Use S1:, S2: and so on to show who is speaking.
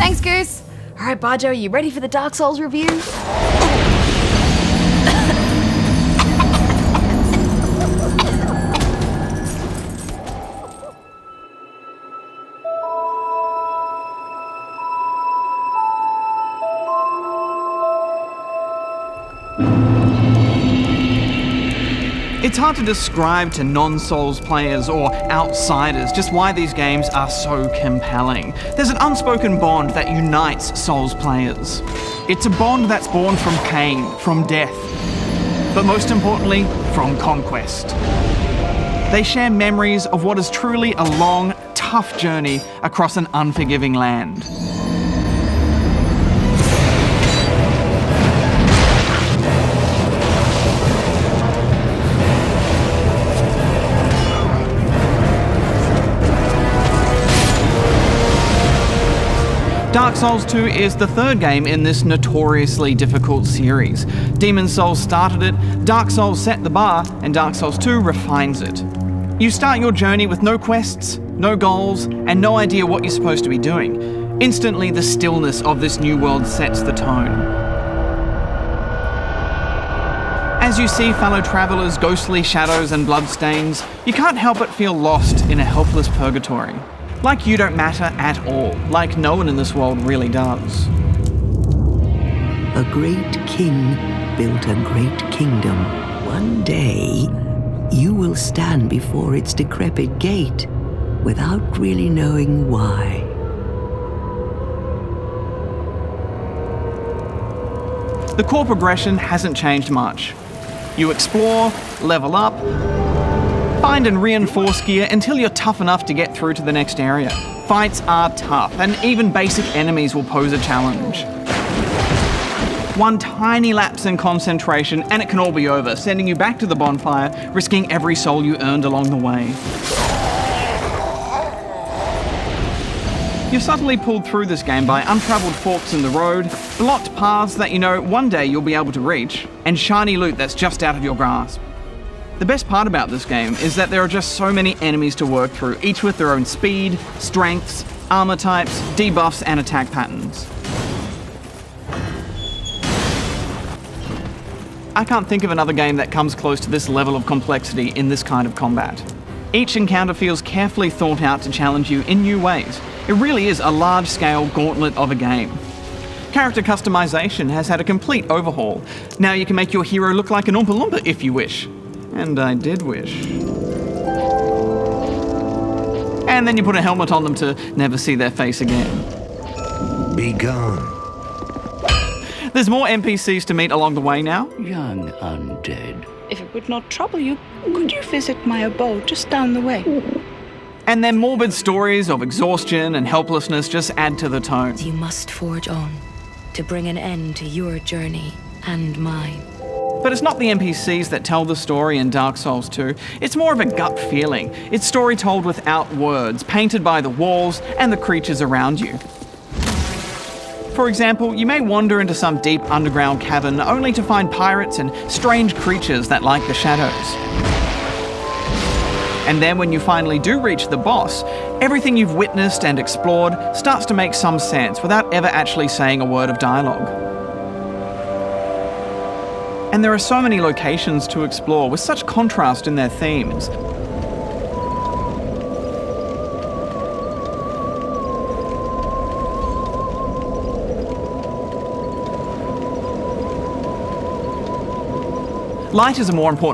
S1: Thanks, Goose. All right, Bajo, you ready for the Dark Souls review?
S2: It's hard to describe to non-Souls players or outsiders just why these games are so compelling. There's an unspoken bond that unites Souls players. It's a bond that's born from pain, from death, but most importantly, from conquest. They share memories of what is truly a long, tough journey across an unforgiving land. Dark Souls 2 is the third game in this notoriously difficult series. Demon's Souls started it, Dark Souls set the bar, and Dark Souls 2 refines it. You start your journey with no quests, no goals, and no idea what you're supposed to be doing. Instantly, the stillness of this new world sets the tone. As you see fellow travelers, ghostly shadows and bloodstains, you can't help but feel lost in a helpless purgatory. Like you don't matter at all, like no one in this world really does.
S3: A great king built a great kingdom. One day, you will stand before its decrepit gate without really knowing why.
S2: The core progression hasn't changed much. You explore, level up, find and reinforce gear until you're tough enough to get through to the next area. Fights are tough, and even basic enemies will pose a challenge. One tiny lapse in concentration and it can all be over, sending you back to the bonfire, risking every soul you earned along the way. You're subtly pulled through this game by untravelled forks in the road, blocked paths that you know one day you'll be able to reach, and shiny loot that's just out of your grasp. The best part about this game is that there are just so many enemies to work through, each with their own speed, strengths, armor types, debuffs, and attack patterns. I can't think of another game that comes close to this level of complexity in this kind of combat. Each encounter feels carefully thought out to challenge you in new ways. It really is a large-scale gauntlet of a game. Character customization has had a complete overhaul. Now you can make your hero look like an Oompa Loompa if you wish. And I did wish. And then you put a helmet on them to never see their face again.
S4: Be gone.
S2: There's more NPCs to meet along the way now.
S5: Young undead.
S6: If it would not trouble you, could you visit my abode just down the way?
S2: And their morbid stories of exhaustion and helplessness just add to the tone.
S7: You must forge on to bring an end to your journey and mine.
S2: But it's not the NPCs that tell the story in Dark Souls 2. It's more of a gut feeling. It's story told without words, painted by the walls and the creatures around you. For example, you may wander into some deep underground cavern only to find pirates and strange creatures that like the shadows. And then when you finally do reach the boss, everything you've witnessed and explored starts to make some sense without ever actually saying a word of dialogue. And there are so many locations to explore with such contrast in their themes. Light is a more important